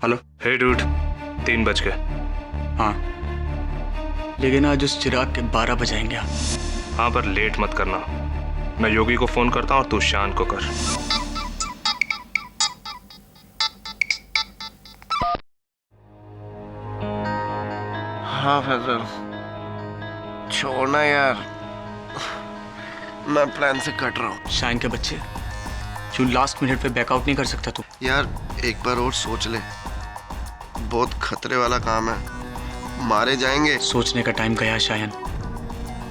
Hello. हे dude, 3 बज गए। हाँ, लेकिन आज उस चिराग के 12 बजाएंगे आप। हाँ, पर लेट मत करना। मैं योगी को फोन करता हूँ और तू शान को कर। हाँ फैजल, छोड़ना यार, मैं प्लान से कट रहा हूँ। शाइन के बच्चे, क्यों लास्ट मिनट पे बैकआउट नहीं कर सकता तू? यार एक बार और सोच ले, बहुत खतरे वाला काम है, मारे जाएंगे। सोचने का टाइम गया शायन,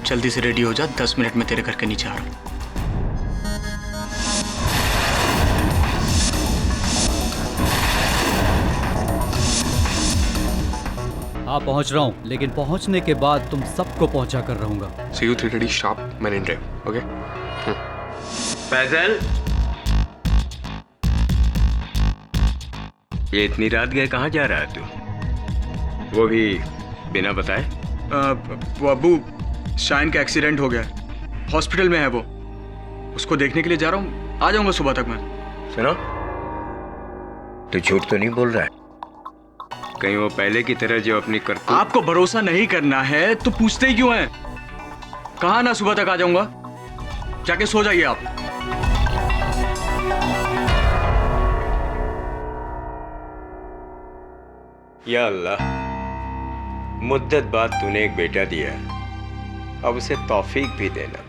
जल्दी से रेडी हो जा, 10 मिनट में तेरे घर के नीचे आ रहा हूँ। हाँ पहुंच रहा हूँ, लेकिन पहुंचने के बाद तुम सबको पहुंचा कर रहूंगा। See you 3:30 sharp, man in drive, okay? Faizal, ये इतनी रात गए कहाँ जा रहा है तू? वो भी बिना बताए? वो अब्बू, शाइन का एक्सीडेंट हो गया है, हॉस्पिटल में है वो, उसको देखने के लिए जा रहा हूँ, आ जाऊंगा सुबह तक मैं। सुनो, तू झूठ तो नहीं बोल रहा है? कहीं वो पहले की तरह जो अपनी करतूत। आपको भरोसा नहीं करना है तो पूछते ही क्यों हैं? कहा ना सुबह तक आ जाऊंगा, जाके सो जाइए आप। या अल्लाह, मुद्दत बाद तूने एक बेटा दिया, अब उसे तौफीक भी देना।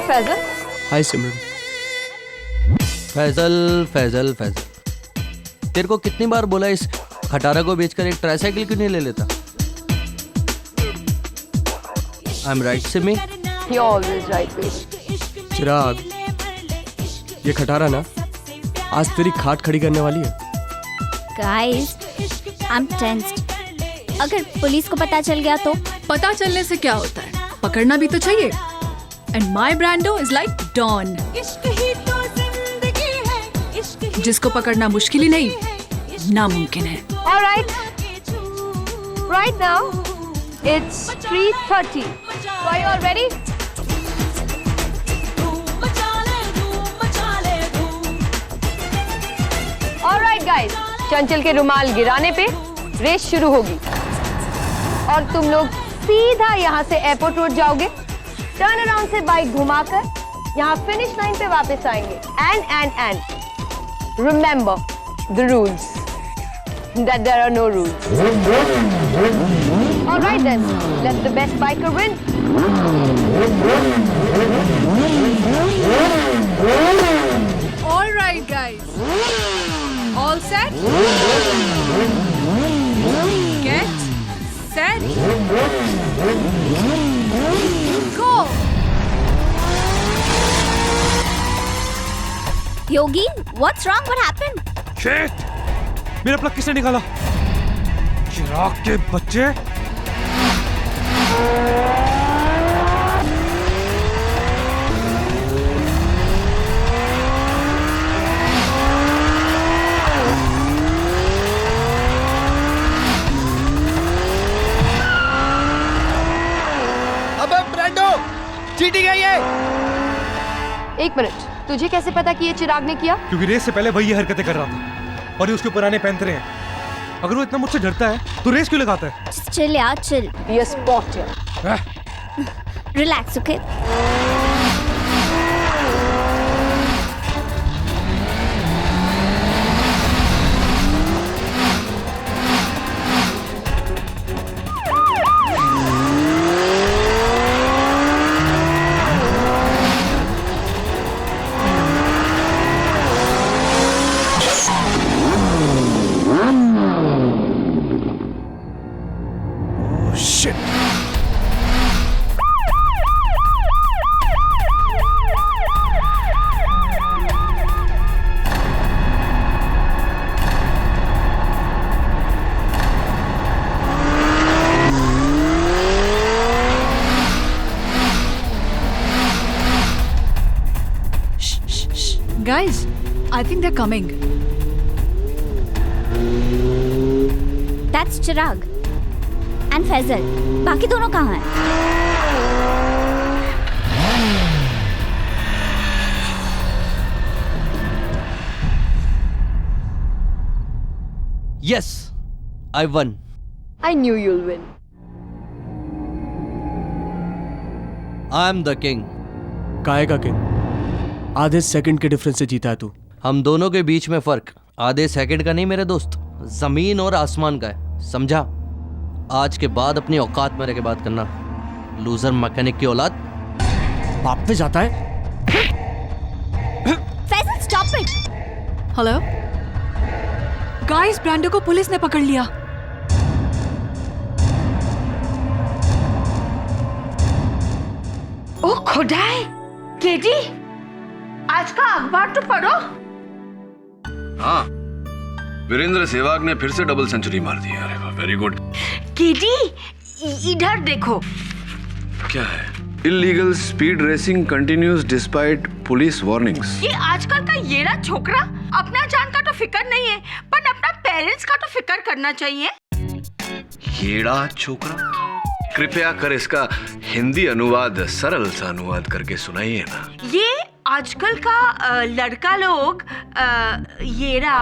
फैजल। हाय सिमरन। फैजल फैजल फैजल, तेरे को कितनी बार बोला इस खटारा को बेचकर एक ट्राईसाइकिल क्यों नहीं ले लेता? I am right Simi? You're always right, baby. चिराग, ये खटारा ना आज तेरी खाट खड़ी करने वाली है। Guys, I'm tensed. अगर पुलिस को पता चल गया तो? पता चलने से क्या होता है, पकड़ना भी तो चाहिए। And my Brando is like Dawn. जिसको पकड़ना मुश्किल ही नहीं, नामुमकिन है। All right. Right now, it's 3:30. So are you all ready? All right, guys. चंचल के रुमाल गिराने पे रेस शुरू होगी और तुम लोग सीधा यहाँ से एयरपोर्ट रोड जाओगे, टर्न अराउंड से बाइक घुमाकर यहाँ फिनिश लाइन पे वापस आएंगे। And remember the rules, that there are no rules. All right then, let the best biker win. All right, guys. All set? Get set. Go. Yogi, what's wrong? What happened? Shit! मेरा plug किसने निकाला? चिराग के बच्चे? अबे Brando, cheating है ये। एक minute, तुझे कैसे पता कि ये चिराग ने किया? क्योंकि रेस से पहले वही ये हरकतें कर रहा था और ये उसके पुराने पैंतरे हैं। अगर वो इतना मुझसे डरता है तो रेस क्यों लगाता है? Chill यार, chill. ये स्पॉट है। Relax, okay? I think they're coming. That's Chirag and Faizal. बाकी दोनों कहाँ हैं? Yes, I won. I knew you'll win. I'm the king. काहे का किंग? आधे सेकंड के डिफरेंस से जीता है तू। हम दोनों के बीच में फर्क आधे सेकंड का नहीं मेरे दोस्त, जमीन और आसमान का है, समझा? आज के बाद अपनी औकात में रह के बात करना, लूजर मैकेनिक की औलाद। बाप पे जाता है। Faizal stop it. Hello guys, Brando को पुलिस ने पकड़ लिया। ओ खुदाई, केटी, आज का अखबार तो पढ़ो। हाँ, वीरेंद्र सहवाग ने फिर से डबल सेंचुरी मार दी। अरे वाह, वेरी गुड। केटी, इधर देखो। क्या है? Illegal speed racing continues despite police warnings. ये आजकल का येड़ा छोकरा अपना जान का तो फिक्र नहीं है, पर अपना पेरेंट्स का तो फिक्र करना चाहिए। येड़ा छोकरा? कृपया कर इसका हिंदी अनुवाद सरल सा अनुवाद करके सुनाइए ना। ये आजकल का लड़का लोग येड़ा।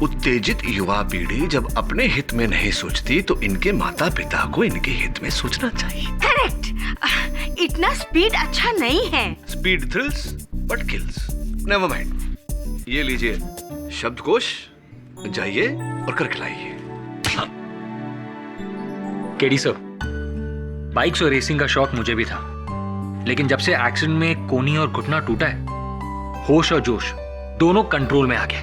उत्तेजित युवा पीढ़ी जब अपने हित में नहीं सोचती तो इनके माता पिता को इनके हित में सोचना चाहिए। करेक्ट। इतना स्पीड अच्छा नहीं है। Speed thrills but kills. Never mind. ये लीजिए शब्दकोश, जाइए और करके लाइए। केडी सर, बाइक्स और रेसिंग का शौक मुझे भी था, लेकिन जब से एक्सीडेंट में कोहनी और घुटना टूटा है, होश और जोश दोनों कंट्रोल में आ गए।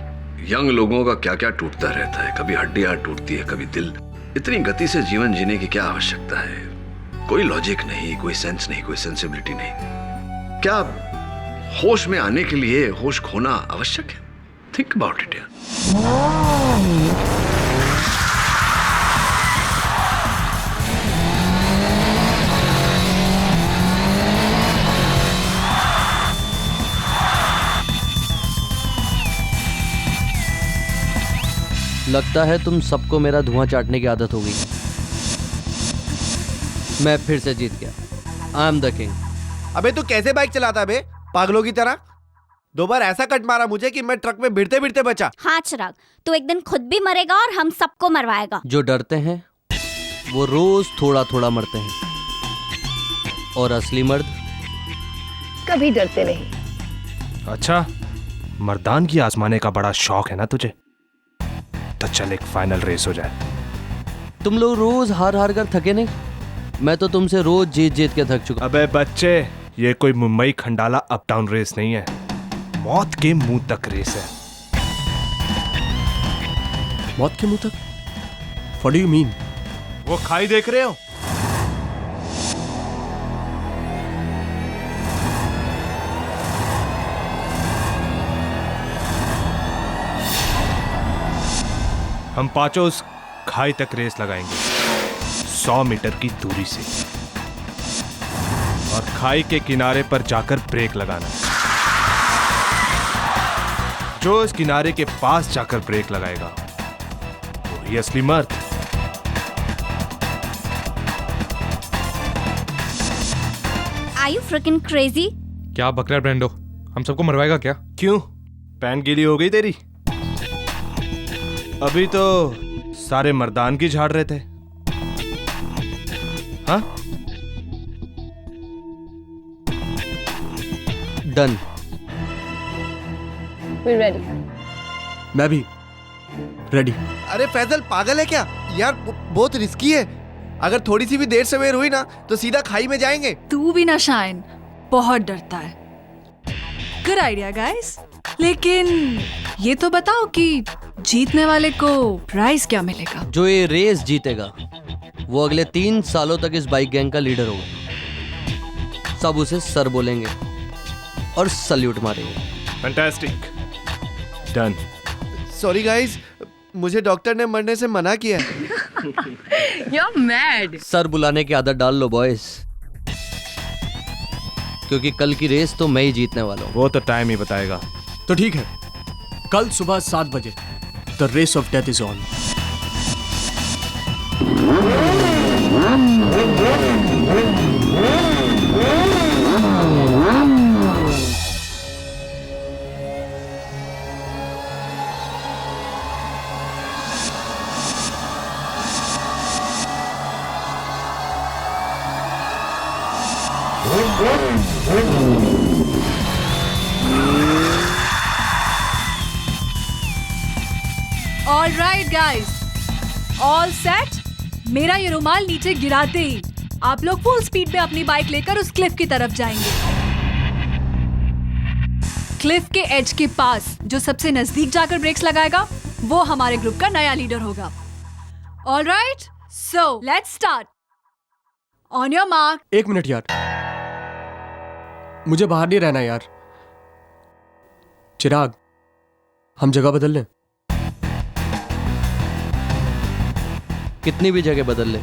यंग लोगों का क्या क्या टूटता रहता है, कभी हड्डियां टूटती है, कभी दिल। इतनी गति से जीवन जीने की क्या आवश्यकता है? कोई लॉजिक नहीं, कोई सेंस नहीं, कोई सेंसिबिलिटी नहीं। क्या होश में आने के लिए होश खोना आवश्यक है? थिंक अबाउट इट यार। लगता है तुम सबको मेरा धुआं चाटने की आदत हो गई। मैं फिर से जीत गया। I am the king. अबे तू कैसे बाइक चलाता है बे, पागलों की तरह? 2 बार ऐसा कट मारा मुझे कि मैं ट्रक में भिड़ते भिड़ते बचा। हाँ चिराग, तू एक दिन खुद भी मरेगा और हम सबको मरवाएगा। जो डरते हैं वो रोज थोड़ा थोड़ा मरते हैं, और असली मर्द कभी डरते नहीं। अच्छा, मर्दान की आजमाने का बड़ा शौक है ना तुझे? तो चल एक फाइनल रेस हो जाए। तुम लोग रोज हार हार कर थके नहीं, मैं तो तुमसे रोज जीत जीत के थक चुका। अबे बच्चे, ये कोई Mumbai Khandala up down race नहीं है, मौत के मुंह तक रेस है। मौत के मुंह तक? What do you mean? वो खाई देख रहे हो? हम पांचों उस खाई तक रेस लगाएंगे 100 मीटर की दूरी से, और खाई के किनारे पर जाकर ब्रेक लगाना। जो इस किनारे के पास जाकर ब्रेक लगाएगा वही असली मर्द। Are you freaking crazy? क्या बक रहा है ब्रांडो? हम सबको मरवाएगा क्या? क्यों? पैंट गीली हो गई तेरी? अभी तो सारे मर्दान की झाड़ रहे थे। हाँ? डन। We're ready. मैं भी रेडी। अरे फैजल पागल है क्या यार? बहुत रिस्की है। अगर थोड़ी सी भी देर सवेर हुई ना तो सीधा खाई में जाएंगे। तू भी ना शाइन, बहुत डरता है। गुड आइडिया गाइस, लेकिन ये तो बताओ कि जीतने वाले को प्राइज क्या मिलेगा? जो ये रेस जीतेगा वो अगले 3 सालों तक इस बाइक गैंग का लीडर होगा। सब उसे सर बोलेंगे और सल्यूट मारेंगे। फैंटास्टिक। डन। सॉरी गाइस, मुझे डॉक्टर ने मरने से मना किया है। You're mad. सर बुलाने की आदत डाल लो बॉयज, क्योंकि कल की रेस तो मैं ही जीतने वाला हूँ। वो तो टाइम ही बताएगा। तो ठीक है, कल सुबह 7 बजे the race of death is on. All right guys, all set. मेरा ये रुमाल नीचे गिराते ही आप लोग फुल स्पीड पे अपनी बाइक लेकर उस क्लिफ की तरफ जाएंगे। क्लिफ के एज के पास जो सबसे नजदीक जाकर ब्रेक्स लगाएगा वो हमारे ग्रुप का नया लीडर होगा। All right, so let's start. On your mark. 1 minute यार, मुझे बाहर नहीं रहना यार। चिराग, हम जगह बदल लें? कितनी भी जगह बदल ले,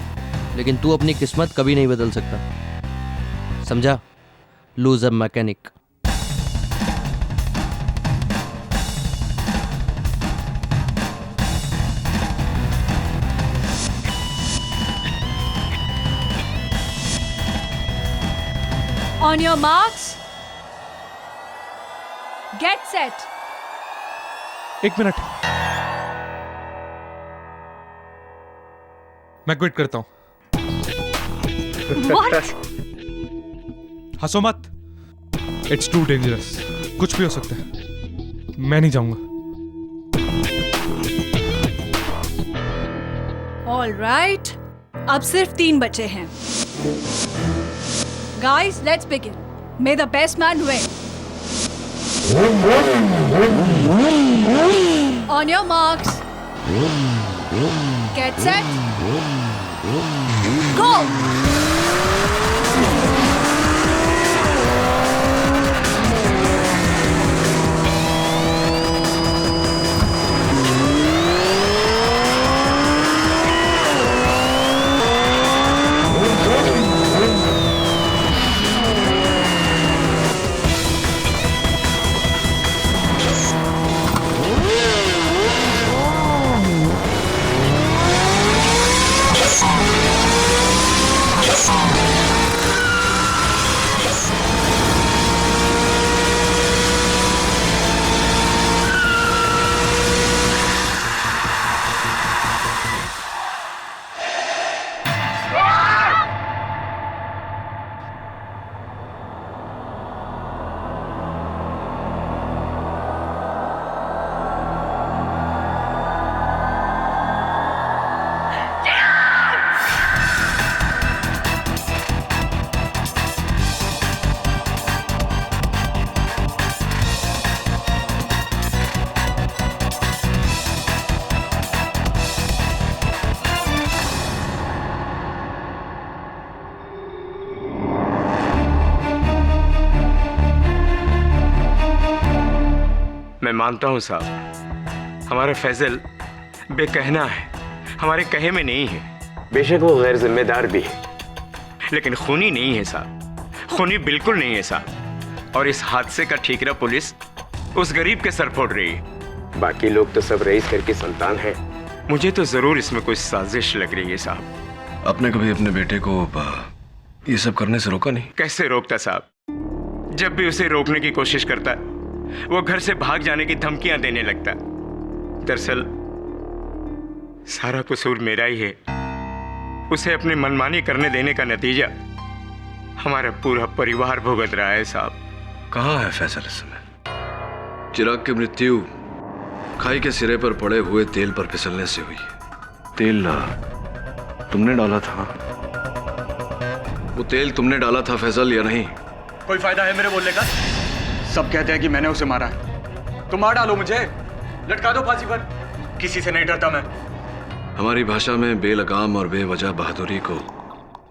लेकिन तू अपनी किस्मत कभी नहीं बदल सकता, समझा? Loser mechanic. On your marks, get set. 1 minute, मैं क्विट करता हूं। What? हंसो मत, इट्स टू डेंजरस, कुछ भी हो सकता है, मैं नहीं जाऊंगा। All right, अब सिर्फ 3 बचे हैं। Guys, let's begin. May the best man win. On your marks. Get set. Go! मैं मानता हूं साहब, हमारा फैजल बेकहना है, हमारे कहे में नहीं है। बेशक वो गैर जिम्मेदार भी है, लेकिन खूनी नहीं है साहब, खूनी बिल्कुल नहीं है साहब। और इस हादसे का ठीकरा पुलिस उस गरीब के सर फोड़ रही है। बाकी लोग तो सब रईस घर की संतान हैं। मुझे तो जरूर इसमें कोई साजिश लग रही है साहब। आपने कभी अपने बेटे को ये सब करने से रोका नहीं? कैसे रोकता साहब? जब भी उसे रोकने की कोशिश करता वो घर से भाग जाने की धमकियां देने लगता। दरअसल सारा कसूर मेरा ही है। उसे अपनी मनमानी करने देने का नतीजा हमारा पूरा परिवार भुगत रहा है साहब। कहाँ है फैसल इस समय? चिराग की मृत्यु खाई के सिरे पर पड़े हुए तेल पर फिसलने से हुई। तेल तुमने डाला था? वो तेल तुमने डाला था फैसल या नहीं? कोई फायदा है मेरे बोलने का? सब कहते हैं कि मैंने उसे मारा है। तो मार डालो मुझे, लटका दो फांसी पर। किसी से नहीं डरता मैं। हमारी भाषा में बेलगाम और बेवजह बहादुरी को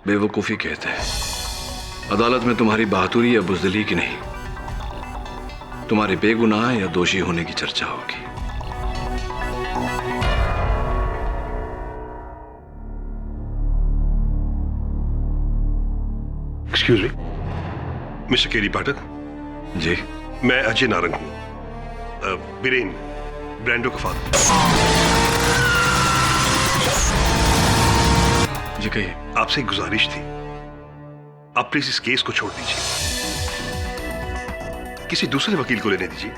बेवकूफी कहते हैं। अदालत में तुम्हारी बहादुरी या बुज़दिली की नहीं, तुम्हारे बेगुनाह या दोषी होने की चर्चा होगी। एक्सक्यूज मी, मिस्टर केरी पाठक। जी, मैं अजय नारंग हूं। बीरेन, ब्रांडो का फादर। जी कहिए। आपसे एक गुजारिश थी, आप प्लीज इस केस को छोड़ दीजिए, किसी दूसरे वकील को लेने दीजिए।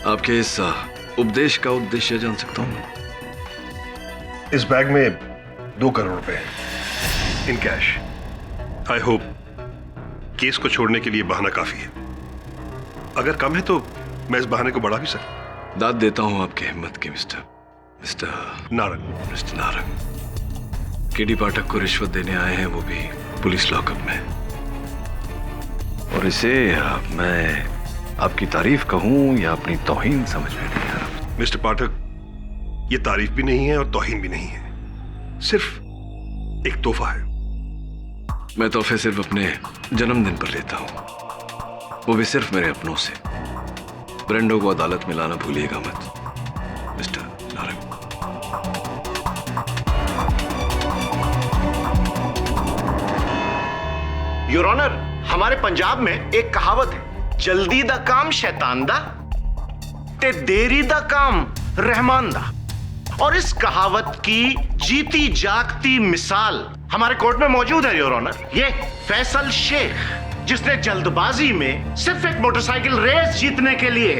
आपके इस उपदेश का उद्देश्य जान सकता हूं? इस बैग में 2 करोड़ रुपए हैं in cash. I hope case को छोड़ने के लिए बहाना काफी है। अगर कम है तो मैं इस बहाने को बढ़ा भी सकता। दाद देता हूं आपकी हिम्मत की mister Narang. Mister Narang, K D Pathak को रिश्वत देने आए हैं, वो भी पुलिस लॉकअप में। और इसे मैं आपकी तारीफ कहूं या अपनी तौहीन समझ में नहीं आ रहा। मिस्टर पाठक, ये तारीफ भी नहीं है और तौहीन भी नहीं है, सिर्फ एक तोहफा है। मैं तोहफे सिर्फ अपने जन्मदिन पर लेता हूं, वो भी सिर्फ मेरे अपनों से। ब्रेंडो को अदालत में लाना भूलिएगा मत मिस्टर नारंग। योर ऑनर, हमारे पंजाब में एक कहावत है, जल्दी दा काम शैतान दा ते देरी दा काम रहमान दा। और इस कहावत की जीती जागती मिसाल हमारे कोर्ट में मौजूद है योर ऑनर। ये फैसल शेख, जिसने जल्दबाजी में सिर्फ एक मोटरसाइकिल रेस जीतने के लिए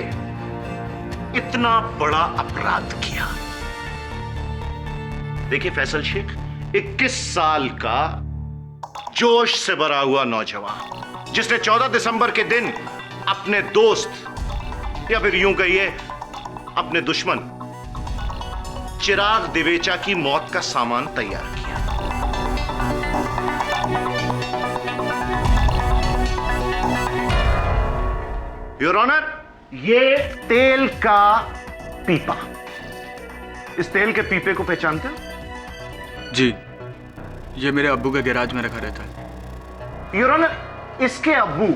इतना बड़ा अपराध किया। देखिए फैसल शेख 21 साल का जोश से भरा हुआ नौजवान, जिसने 14 दिसंबर के दिन अपने दोस्त या फिर यूं कहिए अपने दुश्मन चिराग दिवेचा की मौत का सामान तैयार किया। योर ऑनर, ये तेल का पीपा, इस तेल के पीपे को पहचानते हो? जी, ये मेरे अब्बू के गैराज में रखा रहता है। योर ऑनर, इसके अब्बू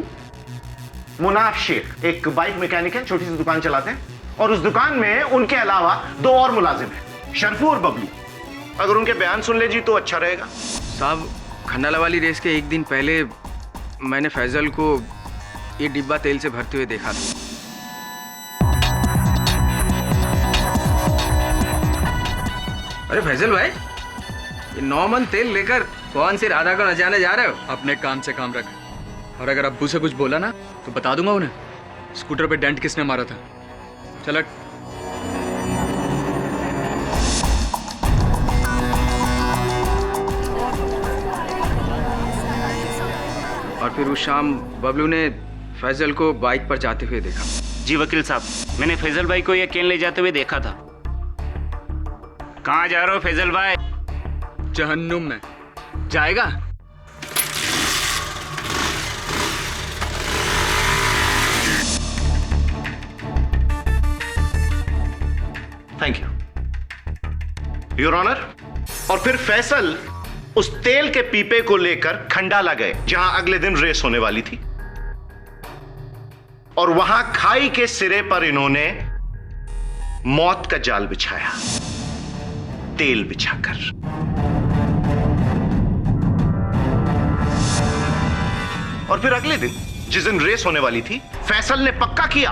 मुनाफ शेख एक बाइक मैकेनिक है, छोटी सी दुकान चलाते हैं, और उस दुकान में उनके अलावा 2 और मुलाजिम हैं, शरफू और बबलू। अगर उनके बयान सुन ले जी तो अच्छा रहेगा। साहब, खंडाला वाली रेस के एक दिन पहले मैंने फैजल को ये डिब्बा तेल से भरते हुए देखा था। अरे फैजल भाई, ये 9 मन तेल लेकर कौन सी राधा को नचाने जा रहे हो? अपने काम से काम रख, और अगर अब्बू से कुछ बोला ना तो बता दूंगा उन्हें स्कूटर पे डेंट किसने मारा था। चल। और फिर उस शाम बबलू ने फैजल को बाइक पर जाते हुए देखा। जी वकील साहब, मैंने फैजल भाई को यह केन ले जाते हुए देखा था। कहाँ जा रहे हो फैजल भाई? जहन्नुम में जाएगा। Thank you your honour. और फिर फैसल उस तेल के पीपे को लेकर खंडाला गए, जहां अगले दिन रेस होने वाली थी, और वहां खाई के सिरे पर इन्होंने मौत का जाल बिछाया, तेल बिछाकर। और फिर अगले दिन, जिस दिन रेस होने वाली थी, फैसल ने पक्का किया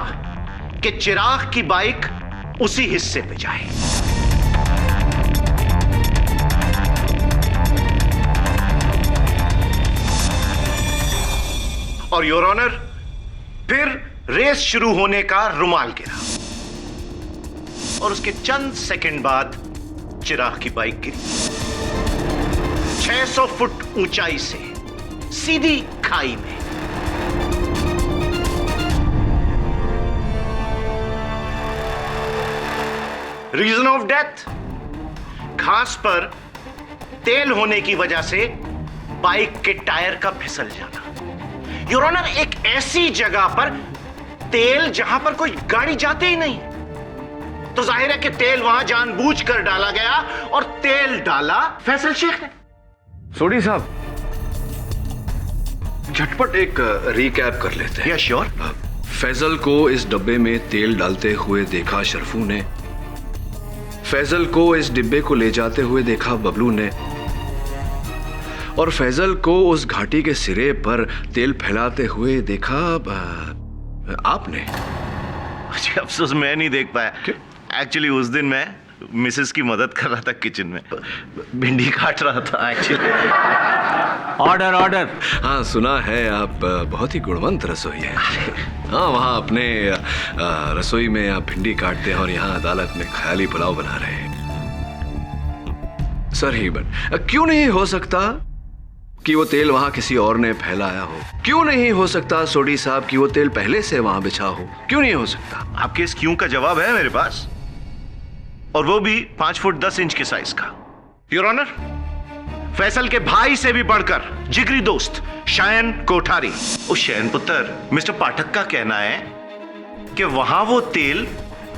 कि चिराग की बाइक उसी हिस्से पे जाए। और योर ऑनर, फिर रेस शुरू होने का रुमाल गिरा, और उसके चंद सेकंड बाद चिराग की बाइक गिरी 600 फुट ऊंचाई से सीधी खाई में। रीजन ऑफ डेथ, घास पर तेल होने की वजह से बाइक के टायर का फिसल जाना। योर ऑनर, एक ऐसी जगह पर तेल जहां पर कोई गाड़ी जाती ही नहीं, तो जाहिर है कि तेल वहां जानबूझकर डाला गया, और तेल डाला फैसल शेख ने। सोडी साहब, झटपट एक रिकैप कर लेते हैं। श्योर। फैजल को इस डब्बे में तेल डालते हुए देखा शरफू ने, फैजल को इस डिब्बे को ले जाते हुए देखा बबलू ने, और फैजल को उस घाटी के सिरे पर तेल फैलाते हुए देखा आपने। अफसोस मैं नहीं देख पाया। एक्चुअली उस दिन मैं मिसेस की मदद कर रहा था किचन में, भिंडी काट रहा था एक्चुअली। Order order. हाँ सुना है आप बहुत ही गुणवंत रसोई है। हाँ वहाँ अपने रसोई में आप भिंडी काटते हैं और यहाँ अदालत में ख्याली पुलाव बना रहे हैं। सर ही बट क्यों नहीं हो सकता कि वो तेल वहां किसी और ने फैलाया हो? क्यों नहीं हो सकता सोडी साहब कि वो तेल पहले से वहां बिछा हो? क्यों नहीं हो सकता? आपके इस क्यों का जवाब है मेरे पास, और वो भी 5 फुट 10 इंच के साइज का। योर ऑनर, फैसल के भाई से भी बढ़कर जिगरी दोस्त शायन कोठारी, उस शयन पुत्र मिस्टर पाठक का कहना है कि वहां वो तेल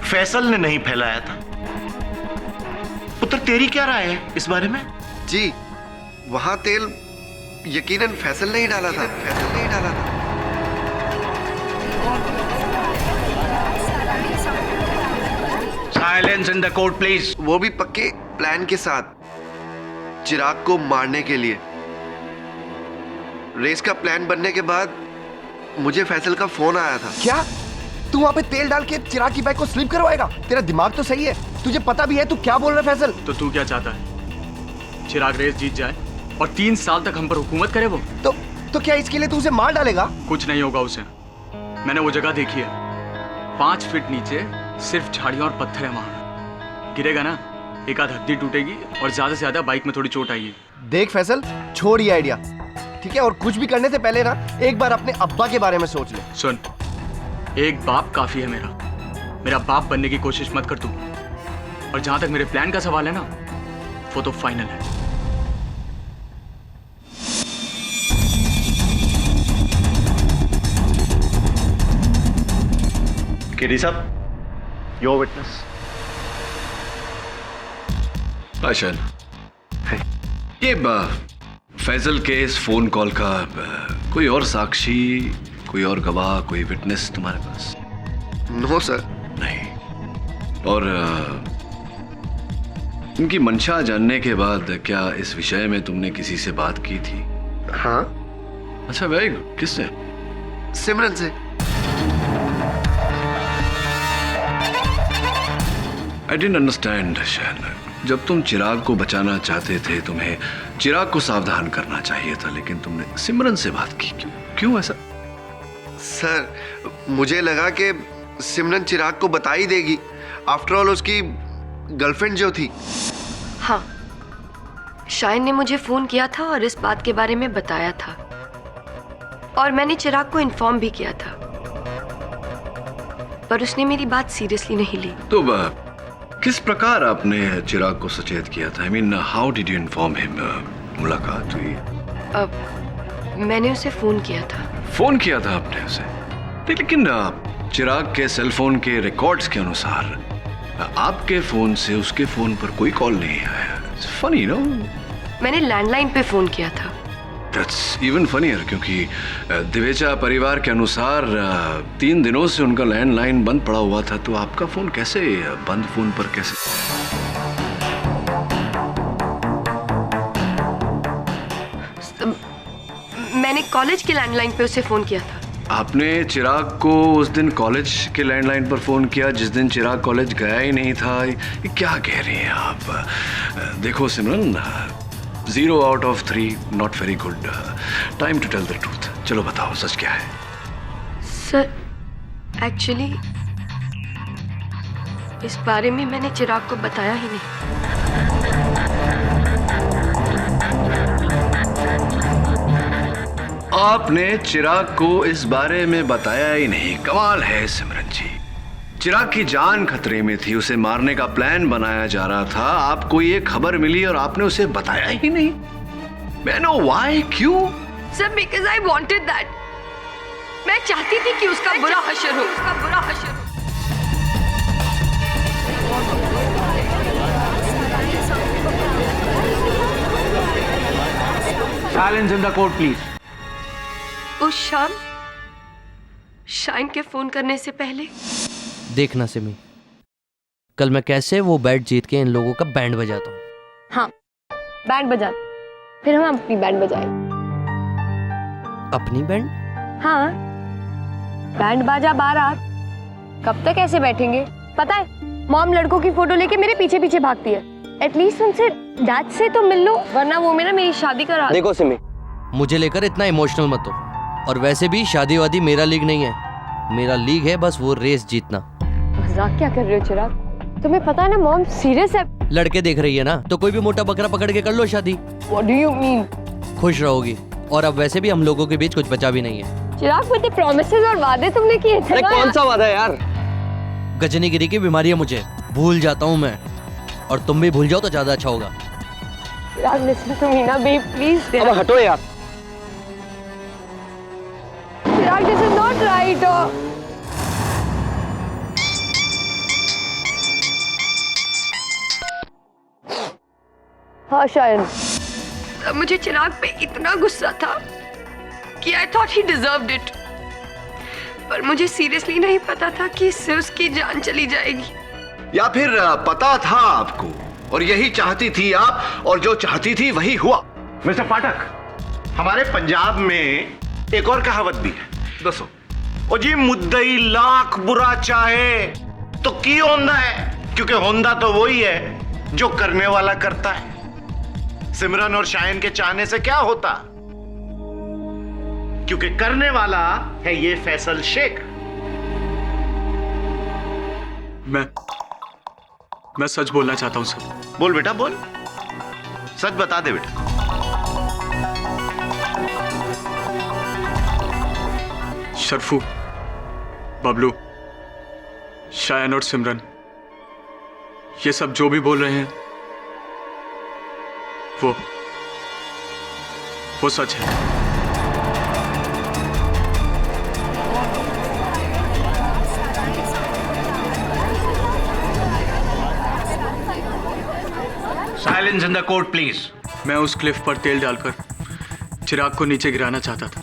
फैसल ने नहीं फैलाया था। पुत्र तेरी क्या राय है इस बारे में? जी वहां तेल यकीनन फैसल ने ही डाला था। फैसल ने ही डाला था। Silence in the court please. वो भी पक्के प्लान के साथ, चिराग को मारने के लिए। रेस का प्लान बनने के बाद मुझे फैसल का फोन आया था। क्या तू वहां पे तेल डाल के चिराग की बाइक को स्लिप करवाएगा? तेरा दिमाग तो सही है, तुझे पता भी है तू क्या बोल रहा है फैसल? तो तू क्या चाहता है? चिराग रेस जीत जाए और 3 साल तक हम पर हुकूमत करे वो? तो क्या इसके लिए तू उसे मार डालेगा? कुछ नहीं होगा उसे। मैंने वो जगह देखी है, 5 फीट नीचे सिर्फ झाड़ियां और पत्थर है वहां। गिरेगा ना, एक आध हड्डी टूटेगी और ज्यादा से ज्यादा बाइक में थोड़ी चोट आएगी। देख फैसल, छोड़ ये आइडिया, ठीक है? और कुछ भी करने से पहले ना एक बार अपने अब्बा के बारे में सोच ले। सुन, एक बाप काफी है मेरा। मेरा बाप बनने की कोशिश मत कर तू। और जहां तक मेरे प्लान का सवाल है ना, वो तो फाइनल है। केडी साहब, योर विटनेस। आशन, ये फैजल के इस फोन कॉल का कोई और साक्षी, कोई और गवाह, कोई विटनेस तुम्हारे पास? No sir. नहीं। और इनकी मंशा जानने के बाद क्या इस विषय में तुमने किसी से बात की थी? हाँ। अच्छा वेरी गुड। किससे? सिमरन से। I didn't understand Shaan. जब तुम चिराग को बचाना चाहते थे, तुम्हें चिराग को सावधान करना चाहिए था, लेकिन तुमने सिमरन से बात की। क्यों ऐसा? सर मुझे लगा कि सिमरन चिराग को बता ही देगी। आफ्टर ऑल उसकी गर्लफ्रेंड जो थी। हाँ, शायन ने मुझे फोन किया था और इस बात के बारे में बताया था, और मैंने चिराग को इन्फॉर्म भी किया था, पर उसने मेरी बात सीरियसली नहीं ली। तो किस प्रकार आपने चिराग को सचेत किया था? I mean how did you inform him? मुलाकात हुई? मैंने उसे फोन किया था। फोन किया था आपने उसे? लेकिन चिराग के सेलफोन के रिकॉर्ड्स के अनुसार आपके फोन से उसके फोन पर कोई कॉल नहीं आया। It's funny no? मैंने लैंडलाइन पे फोन किया था। दैट्स इवन फनीयर, क्योंकि दिवेचा परिवार के अनुसार 3 दिनों से उनका लैंडलाइन बंद पड़ा हुआ था। तो आपका फोन कैसे बंद फोन पर कैसे? मैंने कॉलेज के लैंडलाइन पे उसे फोन किया था। आपने चिराग को उस दिन कॉलेज के लैंडलाइन पर फोन किया जिस दिन चिराग कॉलेज गया ही नहीं था? ये क्या कह रही हैं आप? देखो सिमरन, 0 out of 3 not very good. Time to tell the truth. चलो बताओ सच क्या है? सर एक्चुअली इस बारे में मैंने चिराग को बताया ही नहीं। आपने चिराग को इस बारे में बताया ही नहीं? कमाल है सिमरन जी। चिराग की जान खतरे में थी, उसे मारने का प्लान बनाया जा रहा था, आपको ये खबर मिली और आपने उसे बताया ही नहीं। मैं नो व्हाई, क्यों? Sir because I wanted that. मैं चाहती थी कि उसका बुरा हशर हो, उसका बुरा हशर हो। Silence in the court please. उस शाम शाइन के फोन करने से पहले देखना सिमी, कल मैं कैसे वो बैट जीत के इन लोगों का बैंड बजाता हूँ। हाँ, बैंड बजा, फिर हम अपनी बैंड बजाए। अपनी बैंड? हाँ, बैंड बाजा बारात कब तक ऐसे बैठेंगे? पता है मॉम लड़कों की फोटो लेके मेरे पीछे पीछे भागती है। एटलीस्ट उनसे डैड से तो मिल लो, वरना वो मेरी शादी करा। देखो सिमी, मुझे लेकर इतना इमोशनल मत हो। और वैसे भी शादी वादी मेरा लीग नहीं है, मेरा लीग है बस वो रेस जीतना। मजाक क्या कर रहे हो चिराग? तुम्हें पता है ना मॉम सीरियस है। लड़के देख रही है ना, तो कोई भी मोटा बकरा पकड़ के कर लो शादी। What do you mean? खुश रहोगी। और अब वैसे भी हम लोगों के बीच कुछ बचा भी नहीं है। चिराग मुझे प्रॉमिसेस और वादे तुमने किए थे। अरे कौन सा वादा यार? गजनीगिरी की बीमारी है मुझे, भूल जाता हूँ मैं। और तुम भी भूल जाओ तो ज्यादा अच्छा होगा। चिराग लिसन टू मी ना बेब, प्लीज। अब हटो यार। चिराग दिस इज नॉट राइट। हाँ शायद मुझे चिराग पे इतना गुस्सा था कि I thought he deserved it, पर मुझे सीरियसली नहीं पता था कि इससे उसकी जान चली जाएगी। या फिर पता था आपको और यही चाहती थी आप, और जो चाहती थी वही हुआ। मिस्टर पाठक, हमारे पंजाब में एक और कहावत भी है। दसो। ओ जी, मुद्दई लाख बुरा चाहे तो की होंदा है, क्योंकि होंदा तो वही है जो करने वाला करता है। सिमरन और शायन के चाहने से क्या होता, क्योंकि करने वाला है ये फैसल शेख। मैं सच बोलना चाहता हूं सर। बोल बेटा बोल, सच बता दे बेटा। शर्फू, बबलू, शायन और सिमरन, ये सब जो भी बोल रहे हैं वो सच है। Silence in the court please. मैं उस क्लिफ पर तेल डालकर चिराग को नीचे गिराना चाहता था,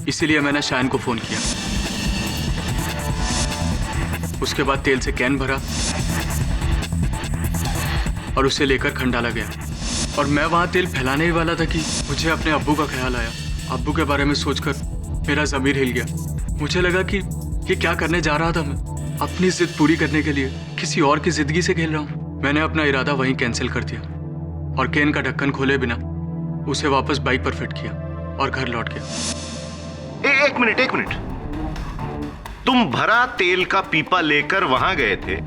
इसीलिए मैंने शायन को फोन किया। उसके बाद तेल से कैन भरा और उसे लेकर खंडाला गया। और मैं वहां तेल फैलाने ही वाला था कि मुझे अपने अब्बू का ख्याल आया। अब्बू के बारे में सोचकर मेरा ज़मीर हिल गया। मुझे लगा कि ये क्या करने जा रहा था मैं। अपनी जिद पूरी करने के लिए किसी और की जिंदगी से खेल रहा हूँ। मैंने अपना इरादा वहीं कैंसिल कर दिया और केन का ढक्कन खोले बिना उसे वापस बाइक पर फिट किया और घर लौट गया। एक मिनट। तुम भरा तेल का पीपा लेकर वहां गए थे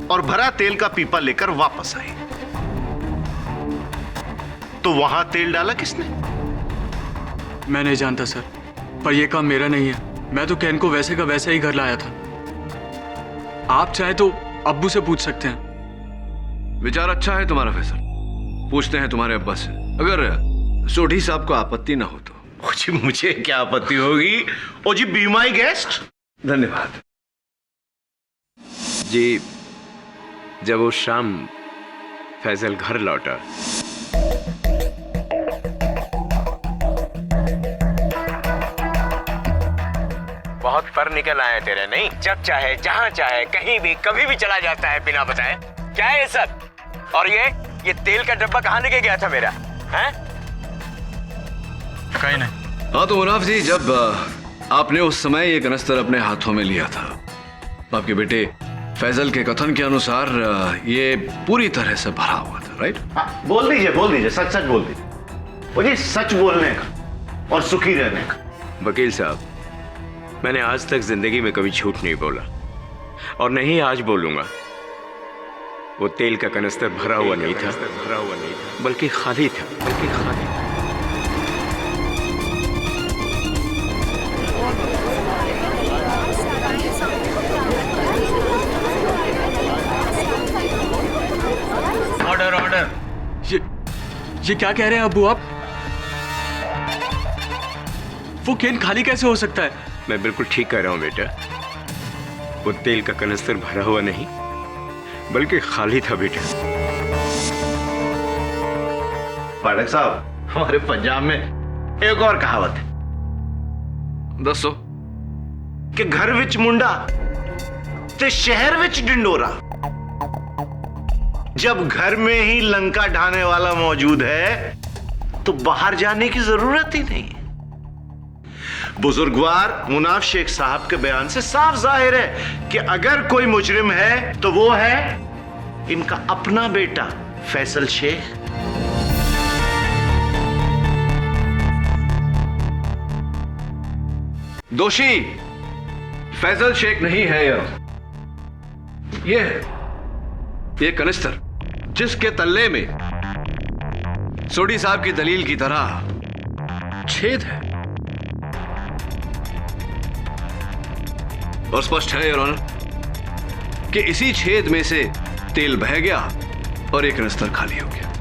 और भरा तेल का पीपा लेकर वापस आए, तो वहां तेल डाला किसने? मैं नहीं जानता सर, पर यह काम मेरा नहीं है। मैं तो कैन को वैसे का वैसे ही घर लाया था। आप चाहे तो अब्बू से पूछ सकते हैं। विचार अच्छा है तुम्हारा फैसल, पूछते हैं तुम्हारे अब्बा से, अगर सोढ़ी साहब को आपत्ति ना हो तो। ओ जी, मुझे क्या आपत्ति होगी? ओ जी, बी माई गेस्ट। धन्यवाद जी। जब उस शाम फैजल घर लौटा, बहुत पर निकल आए तेरे, नहीं? जब चाहे जहां चाहे कहीं भी कभी भी चला जाता है बिना बताए। क्या है ये सब? और ये तेल का डब्बा कहां लेके गया था मेरा? हैं? कहीं नहीं। हाँ तो मुनाफ जी, जब आपने उस समय ये कनस्तर अपने हाथों में लिया था, आपके बेटे फैजल के कथन के अनुसार ये पूरी तरह से भरा हुआ था, राइट? बोल दीजिए, सच बोल दीजिए। ओ जी, सच बोलने का और सुखी रहने का। वकील साहब, मैंने आज तक जिंदगी में कभी झूठ नहीं बोला और नहीं आज बोलूंगा। वो तेल का कनस्तर भरा हुआ नहीं था, बल्कि खाली था। ऑर्डर। ये क्या कह रहे हैं अब्बू आप? वो केन खाली कैसे हो सकता है? मैं बिल्कुल ठीक कह रहा हूं बेटा। वो तेल का कनस्तर भरा हुआ नहीं, बल्कि खाली था बेटा। पाठक साहब, हमारे पंजाब में एक और कहावत है। दसो। कि घर विच मुंडा ते शहर विच डिंडोरा। जब घर में ही लंका ढाने वाला मौजूद है तो बाहर जाने की जरूरत ही नहीं। बुजुर्गवार मुनाफ शेख साहब के बयान से साफ जाहिर है कि अगर कोई मुजरिम है तो वो है इनका अपना बेटा फैसल शेख। दोषी फैजल शेख नहीं है ये कनिस्तर जिसके तल्ले में सोडी साहब की दलील की तरह छेद है और स्पष्ट है योर ऑनर कि इसी छेद में से तेल बह गया और एक कनिस्तर खाली हो गया।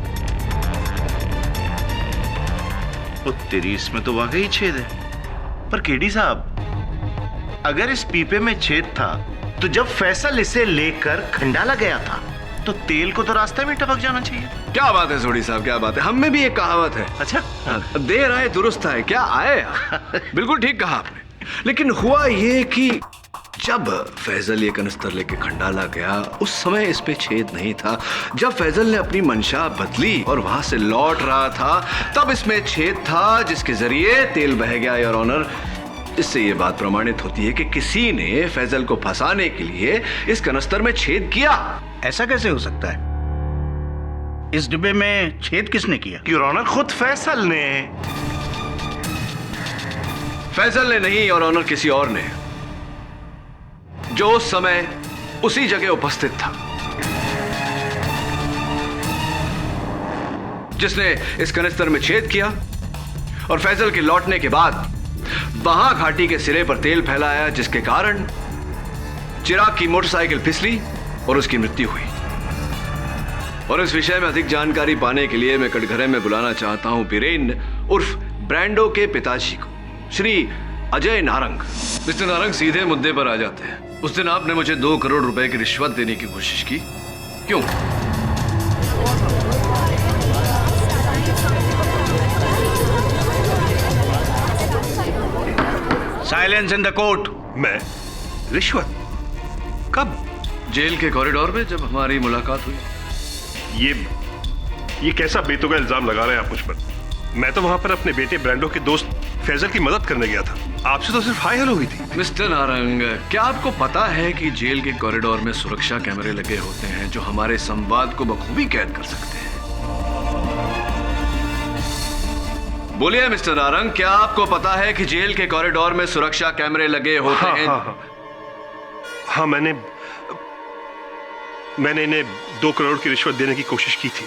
तो तेरी इसमें तो वाकई छेद है, पर केडी साहब अगर इस पीपे में छेद था तो जब फैसल इसे लेकर खंडाला गया था तो तेल को तो रास्ते में टपक जाना चाहिए। क्या बात है सोडी साहब, क्या बात है। हम में भी एक कहावत है। अच्छा, देर आए दुरुस्त आए। क्या आए? बिल्कुल ठीक कहा आपने। लेकिन हुआ ये कि जब फैजल ये कनिस्तर लेके खंडाला गया उस समय इस पे छेद नहीं था। जब फैजल ने अपनी मंशा बदली और वहां से लौट रहा था तब इसमें छेद था जिसके जरिए तेल बह गया योर ऑनर। इससे ये बात प्रमाणित होती है कि किसी ने फैजल को फंसाने के लिए इस कनिस्तर में छेद किया। ऐसा कैसे हो सकता है? इस डिब्बे में छेद किसने किया? योर ऑनर खुद फैसल ने। फैजल ने नहीं योर ऑनर, किसी और ने जो उस समय उसी जगह उपस्थित था, जिसने इस कनिस्तर में छेद किया और फैजल के लौटने के बाद वहां घाटी के सिरे पर तेल फैलाया जिसके कारण चिराग की मोटरसाइकिल फिसली और उसकी मृत्यु हुई। और इस विषय में अधिक जानकारी पाने के लिए मैं कटघरे में बुलाना चाहता हूं बीरेन उर्फ ब्रांडो के पिताजी को, श्री अजय नारंग। मिस्टर नारंग, सीधे मुद्दे पर आ जाते हैं। उस दिन आपने मुझे 2 करोड़ रुपए की रिश्वत देने की कोशिश की, क्यों? Silence in the court. मैं रिश्वत? कब? जेल के कॉरिडोर में जब हमारी मुलाकात हुई। ये कैसा बेतुका इल्जाम लगा रहे हैं आप मुझ पर? मैं तो वहां पर अपने बेटे ब्रांडो के दोस्त फैजल की मदद करने गया था। आपसे तो सिर्फ हाय हेलो हुई थी। मिस्टर नारंग, क्या आपको पता है कि जेल के कॉरिडोर में सुरक्षा कैमरे लगे होते हैं जो हमारे संवाद को बखूबी कैद कर सकते हैं? बोलिए मिस्टर नारंग, क्या आपको पता है कि जेल के कॉरिडोर में सुरक्षा कैमरे लगे होते हैं? हाँ, मैंने इन्हें 2 करोड़ की रिश्वत देने की कोशिश की थी।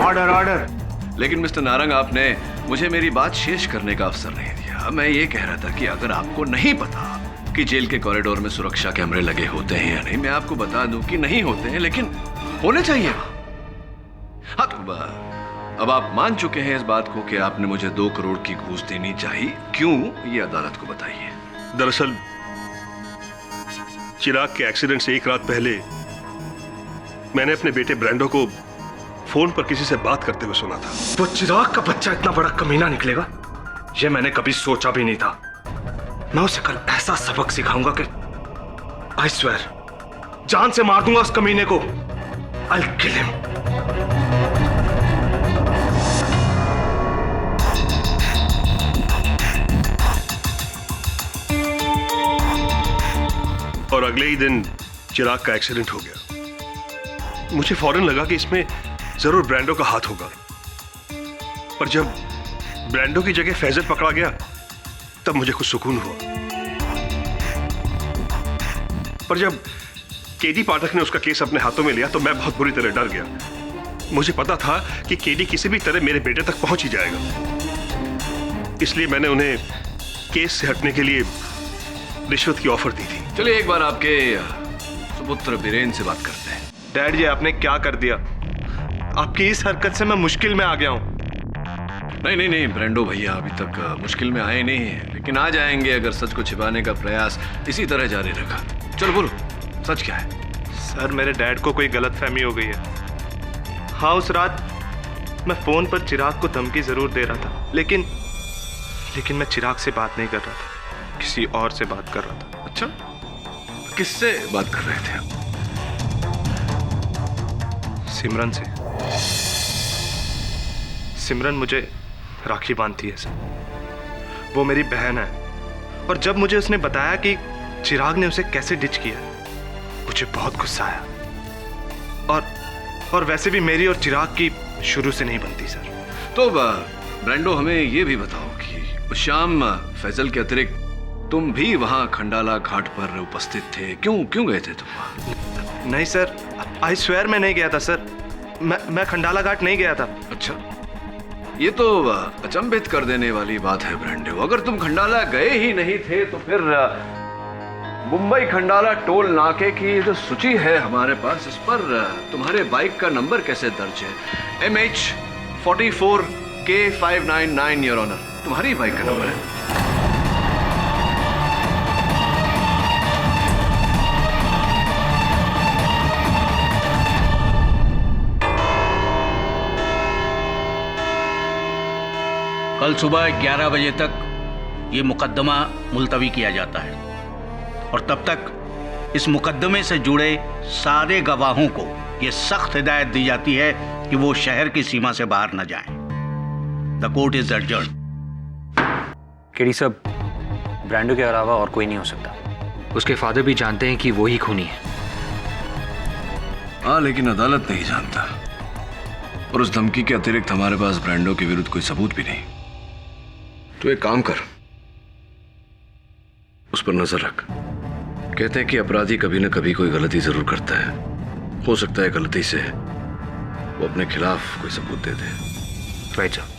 ऑर्डर। लेकिन मिस्टर नारंग, आपने मुझे मेरी बात शेष करने का अवसर नहीं दिया। मैं ये कह रहा था कि अगर आपको नहीं पता कि जेल के कॉरिडोर में सुरक्षा कैमरे लगे होते हैं या नहीं, मैं आपको बता दूं कि नहीं होते हैं, लेकिन होने चाहिए। हाँ, तो अब आप मान चुके हैं इस बात को कि आपने मुझे 2 करोड़ की घूस देनी चाहिए। क्यों, ये अदालत को बताइए। दरअसल चिराग के एक्सीडेंट से 1 रात पहले मैंने अपने बेटे ब्रांडो को फोन पर किसी से बात करते हुए सुना था। वो चिराग का बच्चा इतना बड़ा कमीना निकलेगा, ये मैंने कभी सोचा भी नहीं था। मैं उसे कल ऐसा सबक सिखाऊंगा कि आई स्वेयर जान से मार दूंगा उस कमीने को। I'll kill him. और अगले ही दिन चिराग का एक्सीडेंट हो गया। मुझे फौरन लगा कि इसमें जरूर ब्रांडो का हाथ होगा, पर जब ब्रांडो की जगह फैजल पकड़ा गया तब मुझे कुछ सुकून हुआ। पर जब केडी पाठक ने उसका केस अपने हाथों में लिया तो मैं बहुत बुरी तरह डर गया। मुझे पता था कि केडी किसी भी तरह मेरे बेटे तक पहुंच ही जाएगा, इसलिए मैंने उन्हें केस से हटने के लिए रिश्वत की ऑफर दी थी। चलिए एक बार आपके सुपुत्र बीरेन से बात करते हैं। डैड जी, आपने क्या कर दिया? आपकी इस हरकत से मैं मुश्किल में आ गया हूं। नहीं ब्रांडो भैया अभी तक मुश्किल में आए नहीं हैं, लेकिन आ जाएंगे अगर सच को छिपाने का प्रयास इसी तरह जारी रखा। चलो बोलो, सच क्या है? सर, मेरे डैड को कोई गलतफहमी हो गई है। हाँ, उस रात मैं फोन पर चिराग को धमकी जरूर दे रहा था, लेकिन मैं चिराग से बात नहीं कर रहा था, किसी और से बात कर रहा था। अच्छा, किससे बात कर रहे थे आप? सिमरन से। सिमरन मुझे राखी बांधती है सर। वो मेरी बहन है, और जब मुझे उसने बताया कि चिराग ने उसे कैसे डिच किया, मुझे बहुत गुस्सा आया। और वैसे भी मेरी और चिराग की शुरू से नहीं बनती सर। तो ब्रांडो, हमें ये भी बताओ कि उस शाम फैजल के अतिरिक्त तुम भी वहां खंडाला घाट पर उपस्थित थे। क्यों गए थे तुम वहां? नहीं सर, आई स्वेयर मैं नहीं गया था सर। मैं खंडाला घाट नहीं गया था। अच्छा, ये तो अचंभित कर देने वाली बात है ब्रांडो। अगर तुम खंडाला गए ही नहीं थे तो फिर मुंबई खंडाला टोल नाके की जो सूची है हमारे पास, इस पर तुम्हारे बाइक का नंबर कैसे दर्ज है? MH44K599 योर ऑनर, तुम्हारी बाइक का नंबर है। कल सुबह 11 बजे तक ये मुकदमा मुलतवी किया जाता है, और तब तक इस मुकदमे से जुड़े सारे गवाहों को ये सख्त हिदायत दी जाती है कि वो शहर की सीमा से बाहर न जाएं। The court is adjourned. KD साहब, ब्रांडो के अलावा और कोई नहीं हो सकता। उसके फादर भी जानते हैं कि वो ही खूनी है। हाँ, लेकिन अदालत नहीं जानता, और उस धमकी के अतिरिक्त हमारे पास ब्रांडो के विरुद्ध कोई सबूत भी नहीं। तो एक काम कर, उस पर नजर रख। कहते हैं कि अपराधी कभी न कभी कोई गलती जरूर करता है। हो सकता है गलती से वो अपने खिलाफ कोई सबूत दे दे। Right sir.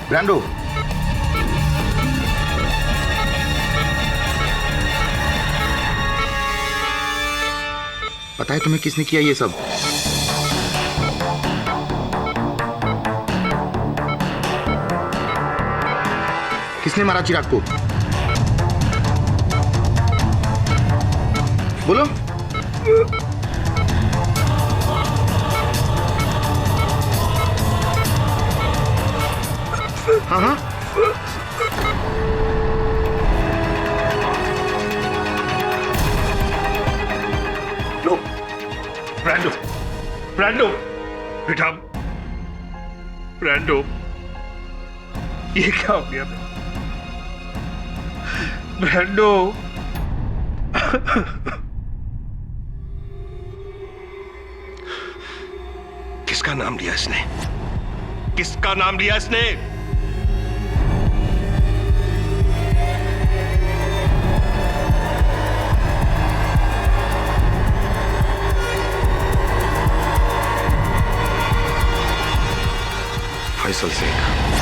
ब्रांडो, पता है तुम्हें किसने किया ये सब? किसने मारा चिराग को? बोलो। हाँ हाँ, लो, ब्रांडो बेटा, ब्रांडो, ये क्या हो गया ब्रांडो? किसका नाम लिया इसने? किसका नाम लिया इसने? फैसल शेख।